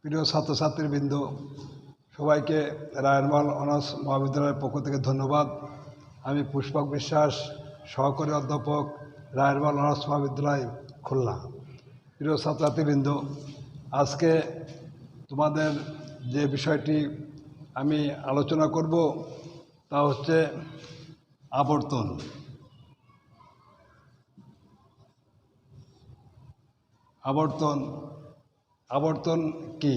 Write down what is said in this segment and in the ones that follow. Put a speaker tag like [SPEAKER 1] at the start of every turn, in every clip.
[SPEAKER 1] প্রিয় ছাত্রছাত্রীবৃন্দ, সবাইকে রায়েরমাল অনার্স মহাবিদ্যালয়ের পক্ষ থেকে ধন্যবাদ। আমি পুষ্পক বিশ্বাস, সহকারী অধ্যাপক, রায়েরমাল অনার্স মহাবিদ্যালয়, খুলনা। প্রিয় ছাত্রছাত্রীবৃন্দ, আজকে তোমাদের যে বিষয়টি আমি আলোচনা করব তা হচ্ছে আবর্তন। আবর্তন আবর্তন কি?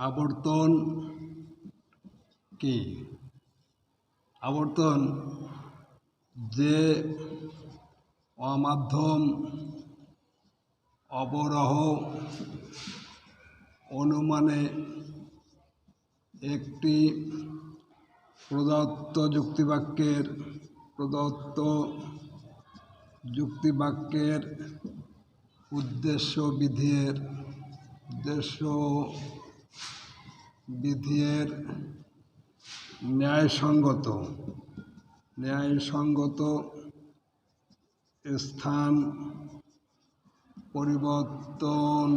[SPEAKER 1] আবর্তন কি? আবর্তন যে অমাধ্যম অবরোহ অনুমানে একটি প্রদত্ত যুক্তিবাক্যের উদ্দেশ্য বিধির ন্যায়সঙ্গত স্থান পরিবর্তন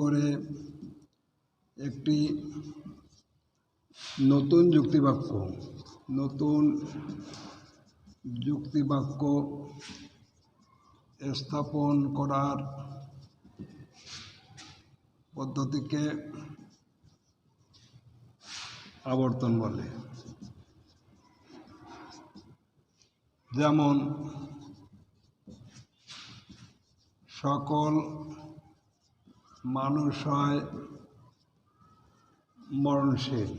[SPEAKER 1] করে একটি নতুন যুক্তিবাক্য স্থাপন করার পদ্ধতিকে আবর্তন বলে। যেমন সকল মানুষ হয় মরণশীল,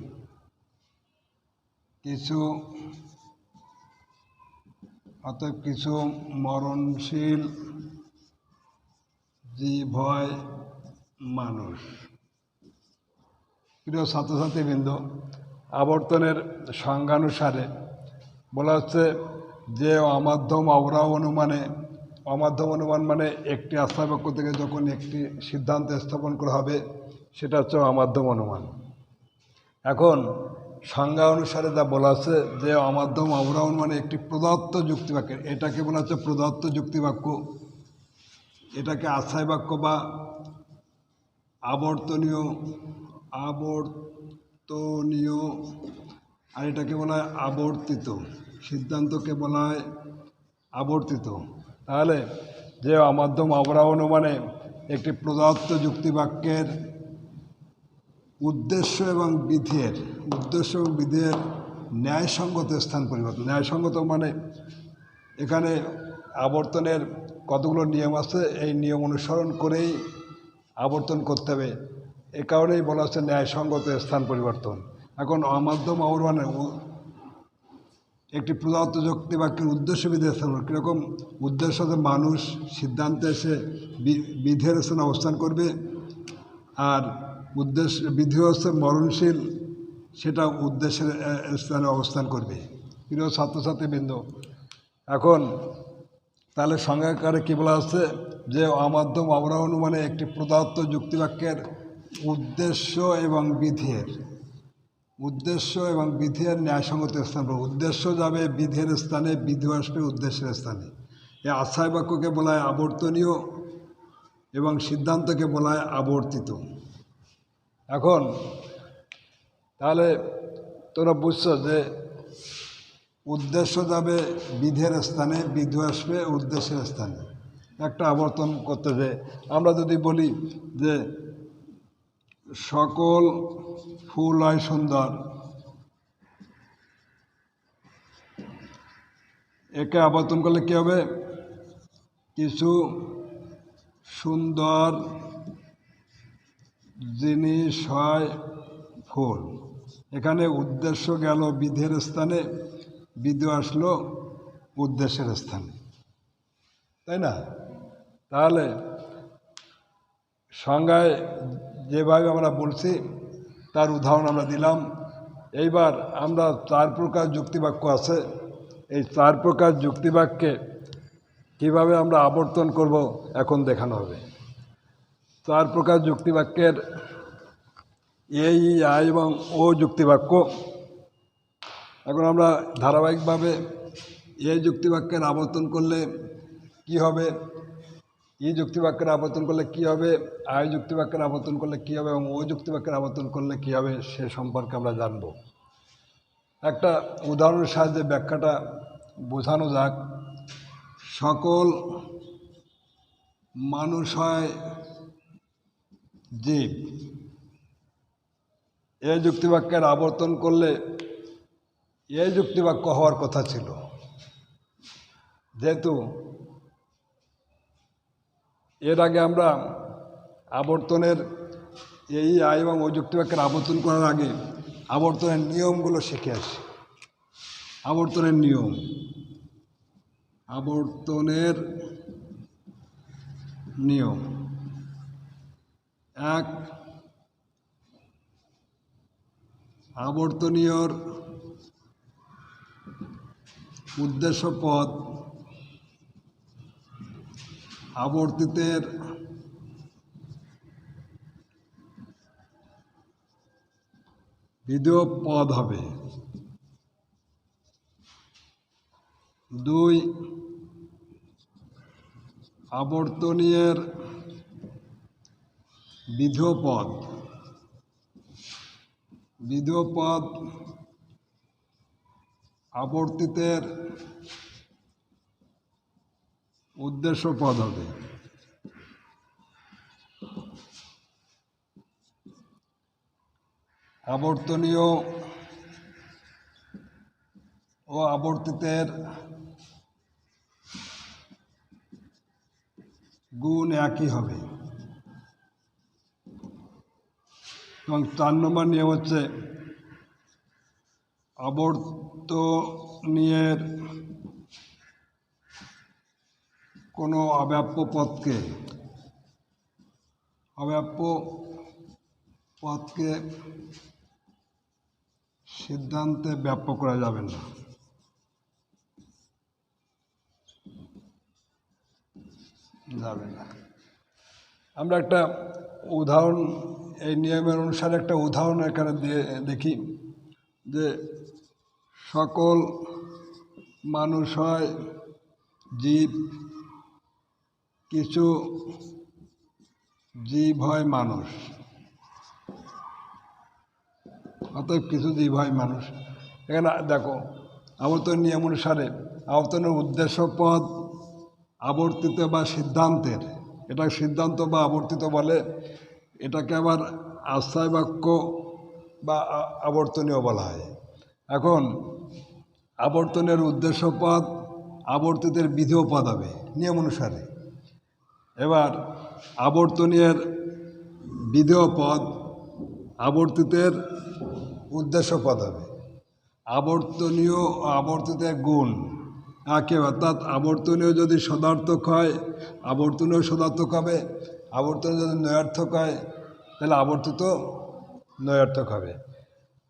[SPEAKER 1] কিছু মরণশীল জীব হয় মানুষ। প্রিয় ছাত্রছাত্রীবৃন্দ, আবর্তনের সংজ্ঞানুসারে বলা হচ্ছে যে অমাধ্যম অবরাহ অনুমান মানে একটি আস্থা বাক্য থেকে যখন একটি সিদ্ধান্ত স্থাপন করা হবে সেটা হচ্ছে অমাধ্যম অনুমান। এখন সংজ্ঞা অনুসারে যা বলা আছে যে অমাধ্যম অবরাহ অনুমানে একটি প্রদত্ত যুক্তিবাক্য, এটাকে বলা হচ্ছে প্রদত্ত যুক্তিবাক্য, এটাকে আশ্রয় বাক্য বা আবর্তনীয় আর এটাকে বলা হয় আবর্তিত। সিদ্ধান্তকে বলা হয় আবর্তিত। তাহলে যে অমাধ্যম অবরাহ অনুমানে একটি প্রদত্ত যুক্তিবাক্যের উদ্দেশ্য এবং বিধির ন্যায়সঙ্গত স্থান পরিবর্তন। ন্যায়সঙ্গত মানে এখানে আবর্তনের কতগুলো নিয়ম আছে, এই নিয়ম অনুসরণ করেই আবর্তন করতে হবে। এ কারণেই বলা হচ্ছে ন্যায়সঙ্গত স্থান পরিবর্তন। এখন অমাধ্যম অবমানে একটি প্রদত্ত যুক্তিবাক্যের উদ্দেশ্য বিধির স্থান, কীরকম উদ্দেশ্য যে মানুষ সিদ্ধান্তে এসে বিধির স্থানে অবস্থান করবে, আর বিধি হচ্ছে মরণশীল, সেটা উদ্দেশ্যের স্থানে অবস্থান করবে। প্রিয় ছাত্রছাত্রীবৃন্দ, এখন তাহলে সংজ্ঞাকারে কী বলা হচ্ছে যে অমাধ্যম অবরাহ অনুমানে একটি প্রদত্ত যুক্তিবাক্যের উদ্দেশ্য এবং বিধির ন্যায়সঙ্গত স্থান। উদ্দেশ্য যাবে বিধির স্থানে, বিধি আসবে উদ্দেশ্যের স্থানে। এই আশ্রয় বাক্যকে বলা হয় আবর্তনীয় এবং সিদ্ধান্তকে বলা হয় আবর্তিত। এখন তাহলে তোমরা বুঝছো যে উদ্দেশ্য যাবে বিধির স্থানে, বিধি আসবে উদ্দেশ্যের স্থানে। একটা আবর্তন করতে যে আমরা যদি বলি যে সকল ফুল হয় সুন্দর, একে আবর্তন করলে কী হবে? কিছু সুন্দর জিনিস হয় ফুল। এখানে উদ্দেশ্য গেল বিধির স্থানে, বিধি আসলো উদ্দেশ্যের স্থানে, তাই না? তাহলে সংজ্ঞায় যেভাবে আমরা বলছি তার উদাহরণ আমরা দিলাম। এইবার আমরা 4 প্রকার যুক্তিবাক্য আছে, এই 4 প্রকার যুক্তিবাক্যে কীভাবে আমরা আবর্তন করব এখন দেখানো হবে। 4 প্রকার যুক্তিবাক্যের এই এবং ও যুক্তিবাক্য। এখন আমরা ধারাবাহিকভাবে এই যুক্তিবাক্যের আবর্তন করলে কি হবে? ই যুক্তিবাক্যের আবর্তন করলে কি হবে, আই যুক্তিবাক্যের আবর্তন করলে কি হবে এবং ও যুক্তিবাক্যের আবর্তন করলে কি হবে সে সম্পর্কে আমরা জানব। একটা উদাহরণের সাহায্যে ব্যাখ্যাটা বোঝানো যাক। সকল মানুষ হয় জীব, এ যুক্তিবাক্যের আবর্তন করলে এ যুক্তিবাক্য হওয়ার কথা ছিল, যেহেতু এর আগে আমরা আবর্তনের এই আই এবং ও যুক্তিবাক্যের আবর্তন করার আগে আবর্তনের নিয়মগুলো শিখে আসি। আবর্তনের নিয়ম, আবর্তনের নিয়ম এক, আবর্তনীয়র উদ্দেশ্য পদ আবর্তিতের বিধেয় পদ হবে। দুই, আবর্তনীয়ের বিধেয় পদ আবর্তিতের উদ্দেশ্য পদ হবে। আবর্তনীয় ও আবর্তিতের গুণ একই হবে। এবং 4 নম্বর নিয়ম হচ্ছে আবর্তনীয়ের কোনো অব্যাপ্য পদকে সিদ্ধান্তে ব্যাপ্য করা যাবে না। আমরা একটা উদাহরণ, এই নিয়মের অনুসারে একটা উদাহরণ এখানে দিয়ে দেখি যে সকল মানুষ হয় জীব, কিছু জীব হয় মানুষ। অতএব কিছু জীব হয় মানুষ। এখানে দেখো, আবর্তন নিয়ম অনুসারে আবর্তনের উদ্দেশ্য পদ আবর্তিত বা সিদ্ধান্তের, এটা সিদ্ধান্ত বা আবর্তিত বলে, এটাকে আবার আশ্রয় বাক্য বা আবর্তনীয় বলা হয়। এখন আবর্তনের উদ্দেশ্য পদ আবর্তিতের বিধেয় পদ হবে নিয়ম অনুসারে। এবার আবর্তনীয়ের বিধেয় পদ আবর্তিতের উদ্দেশ্য পদ হবে। আবর্তনীয় ও আবর্তিতের গুণ একই, অর্থাৎ আবর্তনীয় যদি সদার্থক হয় আবর্তনীয় সদার্থক হবে, আবর্তনীয় যদি নয়ার্থক হয় তাহলে আবর্তিত নয়ার্থক হবে।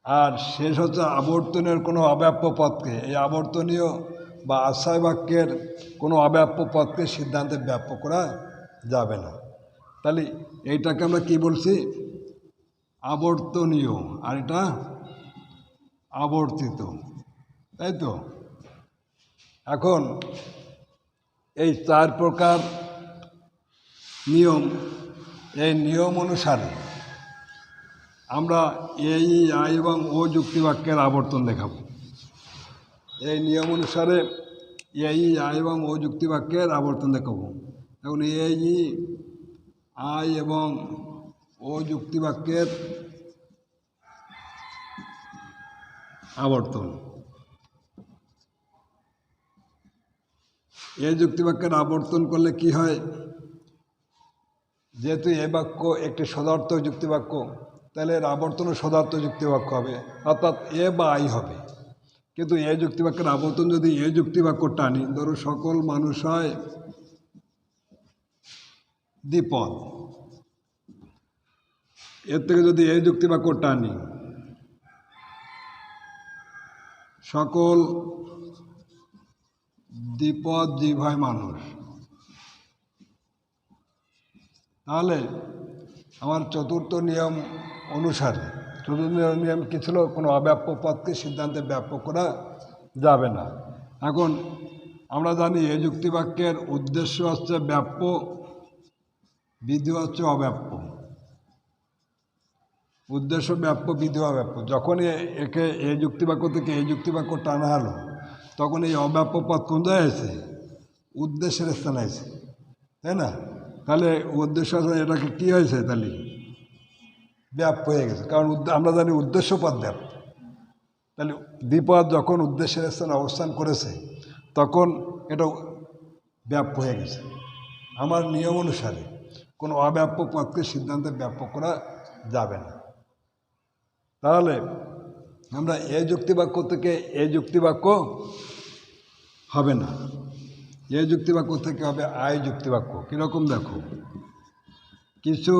[SPEAKER 1] আর শেষ হচ্ছে আবর্তনের কোনো অব্যাপ্য পদকে, এই আবর্তনীয় বা আশ্রয় বাক্যের কোনো অব্যাপ্য পদকে সিদ্ধান্তে ব্যাপ্য করা যাবে না। তাহলে এইটাকে আমরা কি বলছি, আবর্তনীয়, আর এটা আবর্তিত, তাই তো। এখন এই 4 প্রকার নিয়ম, এই নিয়ম অনুসারে আমরা এই আই এবং ও যুক্তিবাক্যের আবর্তন দেখাবো। এই নিয়ম অনুসারে এই আই এবং ও যুক্তিবাক্যের আবর্তন দেখাবো। এখন এই আই এবং ও যুক্তিবাক্যের আবর্তন, এই যুক্তিবাক্যের আবর্তন করলে কি হয়, যেহেতু এ বাক্য একটি সদার্থক যুক্তিবাক্য, তাহলে এর আবর্তনও সদার্থক যুক্তিবাক্য হবে, অর্থাৎ এ বা আই হবে। কিন্তু এ যুক্তিবাক্যের আবর্তন যদি এ যুক্তিবাক্য টানি, ধরো সকল মানুষ হয় দ্বিপদ, এর থেকে যদি এ যুক্তিবাক্য টানি সকল দ্বিপদ জীব হয় মানুষ, তাহলে আমার চতুর্থ নিয়ম অনুসারে, চতুর্থ নিয়ম কী ছিল, কোনো অব্যাপ্য পদকে সিদ্ধান্তে ব্যাপ্য করা যাবে না। এখন আমরা জানি এই যুক্তিবাক্যের উদ্দেশ্য হচ্ছে ব্যাপ্য বিধি হচ্ছে অব্যাপ্য, উদ্দেশ্য ব্যাপ্য, বিধি অব্যাপ্য। যখনই একে এই যুক্তিবাক্য থেকে এই যুক্তিবাক্য টানা হলো, তখন এই অব্যাপ্য পদ কোন জায়গায় আছে? উদ্দেশ্যের স্থানে আছে, তাই না? তাহলে উদ্দেশ্য এটাকে কী হয়েছে? তাহলে ব্যাপ্য হয়ে গেছে, কারণ আমরা জানি উদ্দেশ্য পদ ব্যাপ্য। তাহলে দ্বিপদ যখন উদ্দেশ্যের স্থানে অবস্থান করেছে, তখন এটা ব্যাপ্য হয়ে গেছে। আমার নিয়ম অনুসারে কোনো অব্যাপ্য পদকে সিদ্ধান্তে ব্যাপ্য করা যাবে না। তাহলে আমরা এই যুক্তিবাক্য থেকে এই যুক্তিবাক্য হবে না, এই যুক্তিবাক্য থেকে হবে আই যুক্তিবাক্য। কীরকম দেখো, কিছু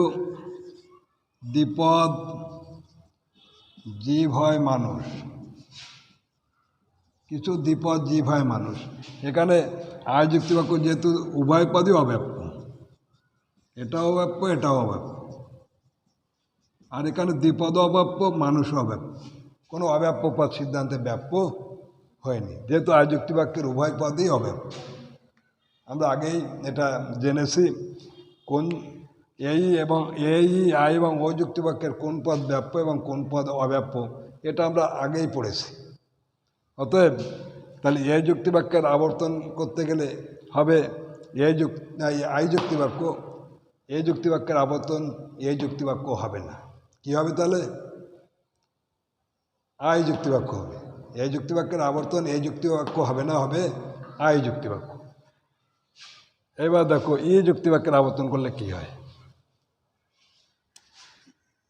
[SPEAKER 1] দ্বিপদ জীব হয় মানুষ, কিছু দ্বিপদ জীব হয় মানুষ। এখানে আয় যুক্তিবাক্য যেহেতু উভয় পদই অব্যাপ্য, এটাও অব্যাপ্য এটাও অব্যাপ্য, আর এখানে দ্বিপদ অব্যাপ্য মানুষও অব্যাপ্য, কোনো অব্যাপ্য পদ সিদ্ধান্তে ব্যাপ্য হয়নি, যেহেতু আয় যুক্তিবাক্যের উভয় পদই অব্যাপ্য। আমরা আগেই এটা জেনেছি কোন এই এবং এই আয় এবং ও যুক্তিবাক্যের কোন পদ ব্যাপ্য এবং কোন পদ অব্যাপ্য, এটা আমরা আগেই পড়েছি। অতএব তাহলে এই যুক্তিবাক্যের আবর্তন করতে গেলে হবে আই যুক্তিবাক্য, এই যুক্তিবাক্যের আবর্তন এই যুক্তিবাক্য হবে না। কি হবে তাহলে? আই যুক্তিবাক্য হবে। এই যুক্তিবাক্যের আবর্তন এই যুক্তিবাক্য হবে না, হবে আই যুক্তিবাক্য। এবার দেখো ই যুক্তিবাক্যের আবর্তন করলে কি হয়।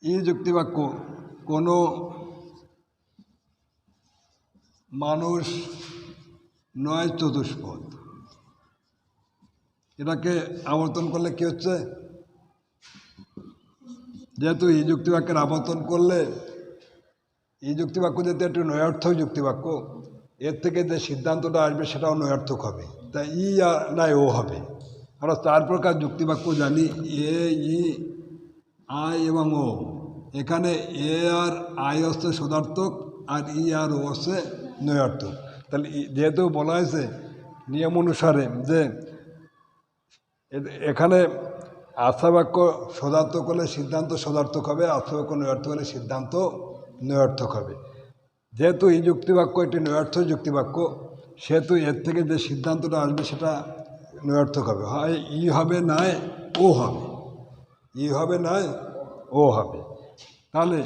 [SPEAKER 1] ই যুক্তিবাক্য কোনো মানুষ নয় চতুষ্পদ, এটাকে আবর্তন করলে কি হচ্ছে? যেহেতু এই যুক্তিবাক্যের আবর্তন করলে, এই যুক্তিবাক্য যেহেতু একটি নয়ার্থক যুক্তিবাক্য, এর থেকে যে সিদ্ধান্তটা আসবে সেটাও নয়ার্থক হবে, তাই ই নাই ও হবে। আমরা 4 প্রকার যুক্তিবাক্য জানি, এ, ই, আই এবং ও। এখানে এ আর আই হচ্ছে সদার্থক, আর ই আর ও হচ্ছে নয়ার্থক। তাহলে যেহেতু বলা হয়েছে নিয়ম অনুসারে যে এখানে আর্থাবাক্য সদার্থক হলে সিদ্ধান্ত সদার্থক হবে, আর্থাবাক্য নয়ার্থক হলে সিদ্ধান্ত নয়ার্থক হবে। যেহেতু এই যুক্তিবাক্য একটি নয়ার্থ যুক্তিবাক্য, সেহেতু এর থেকে যে সিদ্ধান্তটা আসবে সেটা নয়ার্থক হবে। হয় ই হবে নয় ও হবে, ই হবে নয় ও হবে। তাহলে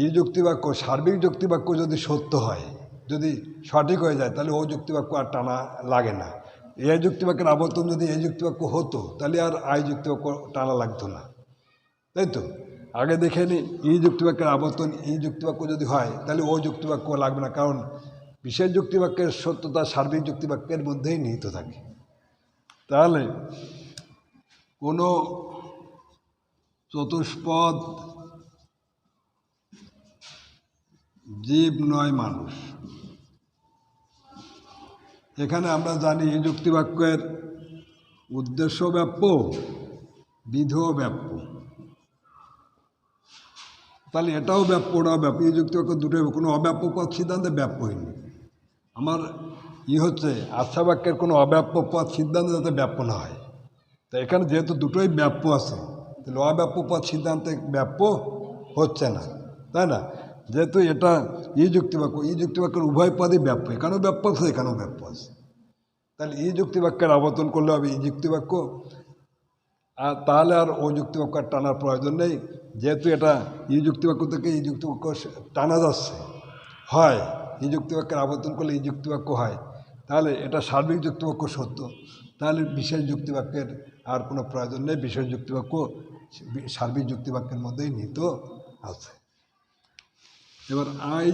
[SPEAKER 1] এই যুক্তিবাক্য সার্বিক যুক্তিবাক্য যদি সত্য হয়, যদি সঠিক হয়ে যায়, তাহলে ও যুক্তিবাক্য আর টানা লাগে না। এই যুক্তিবাক্যের আবর্তন যদি এই যুক্তিবাক্য হতো, তাহলে আর আই যুক্তিবাক্য টানা লাগতো না, তাই তো? আগে দেখে নি, এই যুক্তিবাক্যের আবর্তন এই যুক্তিবাক্য যদি হয়, তাহলে ও যুক্তিবাক্য লাগবে না, কারণ বিশেষ যুক্তিবাক্যের সত্যতা সার্বিক যুক্তিবাক্যের মধ্যেই নিহিত থাকে। তাহলে কোনো চতুষ্পদ জীব নয় মানুষ, এখানে আমরা জানি এই যুক্তিবাক্যের উদ্দেশ্য ব্যাপ্য, বিধিও ব্যাপ্য। তাহলে এটাও ব্যাপ্য ওটাও ব্যাপ্য, এই যুক্তিবাক্য দুটোই কোনো অব্যাপ্য পদ সিদ্ধান্তে ব্যাপ্য হয়নি। আমার হচ্ছে আচ্ছা বাক্যের কোনো অব্যাপ্য পদ সিদ্ধান্ত যাতে ব্যাপ্য না হয়। তো এখানে যেহেতু দুটোই ব্যাপ্য আছে, তাহলে অব্যাপ্য পদ সিদ্ধান্তে ব্যাপ্য হচ্ছে না, তাই না? যেহেতু এটা এই যুক্তিবাক্যের উভয় পদই ব্যাপ্য, এখানেও ব্যাপ্য আছে এখানেও ব্যাপ্য আছে। তাহলে এই যুক্তিবাক্যের আবর্তন করলে হবে এই যুক্তিবাক্য, আর তাহলে আর ও যুক্তিবাক্য টানার প্রয়োজন নেই। যেহেতু এটা এই যুক্তিবাক্য থেকে এই যুক্তিবাক্য টানা যাচ্ছে, হয় এই যুক্তিবাক্যের আবর্তন করলে এই যুক্তিবাক্য হয়, তাহলে এটা সার্বিক যুক্তিবাক্য সত্য, তাহলে বিশেষ যুক্তিবাক্যের আর কোনো প্রয়োজন নেই। বিশেষ যুক্তিবাক্য সার্বিক যুক্তিবাক্যের মধ্যেই নিহিত আছে। এবার আই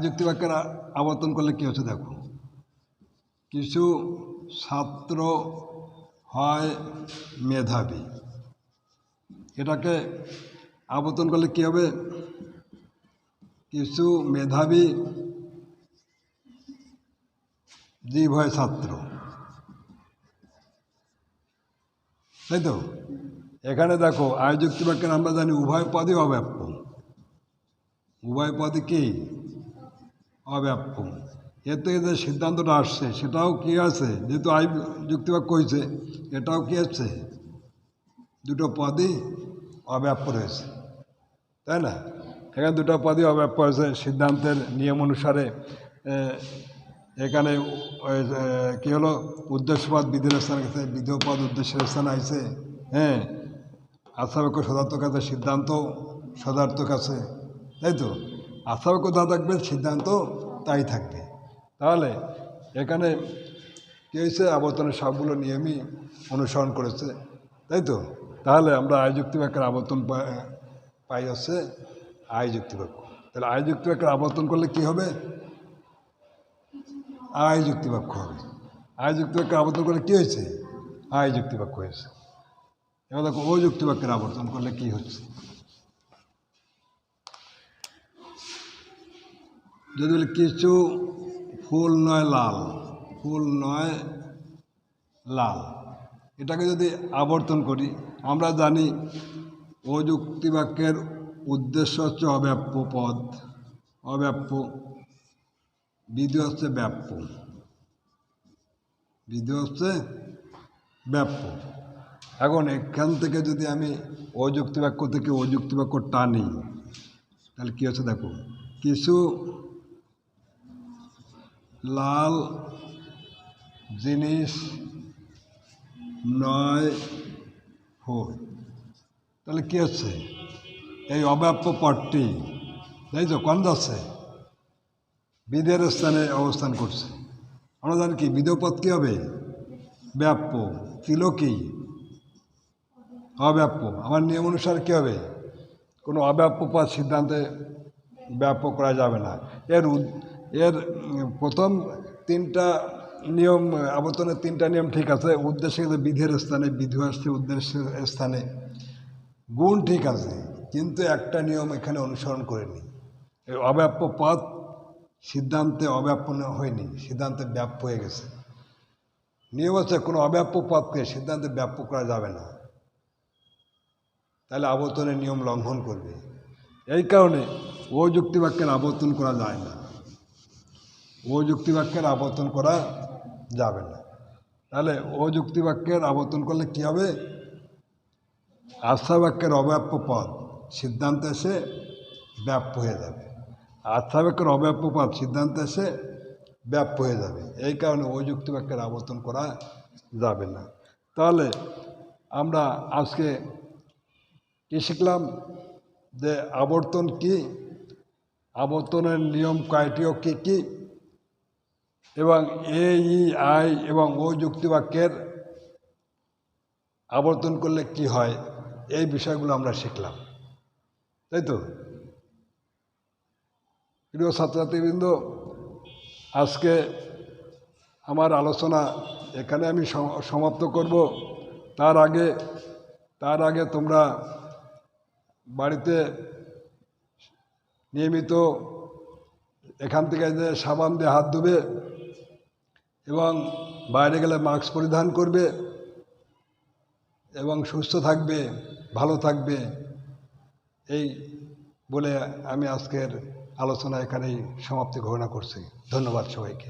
[SPEAKER 1] যুক্তিবাক্যের আবর্তন করলে কী হচ্ছে দেখো, কিছু ছাত্র হয় মেধাবী, এটাকে আবর্তন করলে কী হবে? কিছু মেধাবী জীব হয় ছাত্র, তাই তো? এখানে দেখো আয় যুক্তিবাক্যের আমরা জানি উভয় পদই অব্যাপ্য, উভয় পদই কি অব্যাপ্য। এর থেকে যে সিদ্ধান্তটা আসছে সেটাও কি আছে, যেহেতু আই যুক্তিবাক্য হয়েছে, এটাও কি হচ্ছে, দুটো পদই অব্যাপ্য রয়েছে, তাই না? এখানে দুটো পদই অব্যাপ্য হয়েছে। সিদ্ধান্তের নিয়ম অনুসারে এখানে কী হলো, উদ্দেশ্যপদ বিধির স্থান গেছে, বিধেয় পদ উদ্দেশ্যের স্থান আইছে। হ্যাঁ, আশাবাক্য সদার্থক আছে, সিদ্ধান্ত সদার্থক আছে, তাই তো? আশাবাক্য যা থাকবে সিদ্ধান্ত তাই থাকবে। তাহলে এখানে কী হয়েছে, আবর্তনের সবগুলো নিয়মই অনুসরণ করেছে, তাই তো? তাহলে আমরা আয় যুক্তিবাক্যের আবর্তন পাই হচ্ছে আয় যুক্তিবাক্য। তাহলে আয় যুক্তিবাক্যের আবর্তন করলে কি হবে, আয় যুক্তিবাক্য হবে। আয় যুক্তিবাক্যের আবর্তন করলে কী হয়েছে, আয় যুক্তিবাক্য হয়েছে। এবার দেখো ও যুক্তিবাক্যের আবর্তন করলে কি হচ্ছে, যদি বলি কিছু ফুল নয় লাল, ফুল নয় লাল, এটাকে যদি আবর্তন করি, আমরা জানি ও যুক্তিবাক্যের উদ্দেশ্য হচ্ছে অব্যাপ্য পদ, অব্যাপ্য, বিধি হচ্ছে ব্যাপ্য, বিধি হচ্ছে ব্যাপ্য। এখন এখান থেকে যদি আমি অযুক্তিবাক্য থেকে অযুক্তিবাক্য টানি, তাহলে কী হচ্ছে দেখো, কিছু লাল জিনিস নয় ফুল, তাহলে কী হচ্ছে, এই অব্যাপ্য পদটি, তাই তো, কোন যাচ্ছে, বিধের স্থানে অবস্থান করছে। আমরা জানি কি বিধেয় পদ কী হবে, ব্যাপ্য, ছিল কি অব্যাপ্য। আমার নিয়ম অনুসারে কী হবে, কোনো অব্যাপ্য পদ সিদ্ধান্তে ব্যাপ্য করা যাবে না। এর প্রথম তিনটা নিয়ম, আবর্তনের তিনটা নিয়ম ঠিক আছে। উদ্দেশ্যে বিধের স্থানে, বিধি আসছে উদ্দেশ্যের স্থানে, গুণ ঠিক আছে, কিন্তু একটা নিয়ম এখানে অনুসরণ করেনি। এই অব্যাপ্য পদ সিদ্ধান্তে অব্যাপ্য হয়নি, সিদ্ধান্তে ব্যাপ্য হয়ে গেছে। নিয়ম হচ্ছে কোনো অব্যাপ্য পদকে সিদ্ধান্তে ব্যাপ্য করা যাবে না, তাহলে আবর্তনের নিয়ম লঙ্ঘন করবে। এই কারণে ও যুক্তিবাক্যের আবর্তন করা যায় না, ও যুক্তিবাক্যের আবর্তন করা যাবে না। তাহলে ও যুক্তিবাক্যের আবর্তন করলে কী হবে, আস্থাবাক্যের অব্যাপ্য পদ সিদ্ধান্তে এসে ব্যাপ্য হয়ে যাবে, আস্থাবাক্যের অব্যাপ্য পদ সিদ্ধান্তে এসে ব্যাপ্য হয়ে যাবে। এই কারণে ও যুক্তিবাক্যের আবর্তন করা যাবে না। তাহলে আমরা আজকে কী শিখলাম, যে আবর্তন কি, আবর্তনের নিয়ম কয়টিও কী কী, এবং ই আই এবং ও যুক্তিবাক্যের আবর্তন করলে কি হয়, এই বিষয়গুলো আমরা শিখলাম, তাই তো? প্রিয় ছাত্রছাত্রীবৃন্দ, আজকে আমার আলোচনা এখানে আমি সমাপ্ত করব। তার আগে তোমরা বাড়িতে নিয়মিত এখান থেকে যে সাবান দিয়ে হাত ধুবে এবং বাইরে গেলে মাস্ক পরিধান করবে এবং সুস্থ থাকবে, ভালো থাকবে, এই বলে আমি আজকের আলোচনা এখানেই সমাপ্তি ঘোষণা করছি। ধন্যবাদ সবাইকে।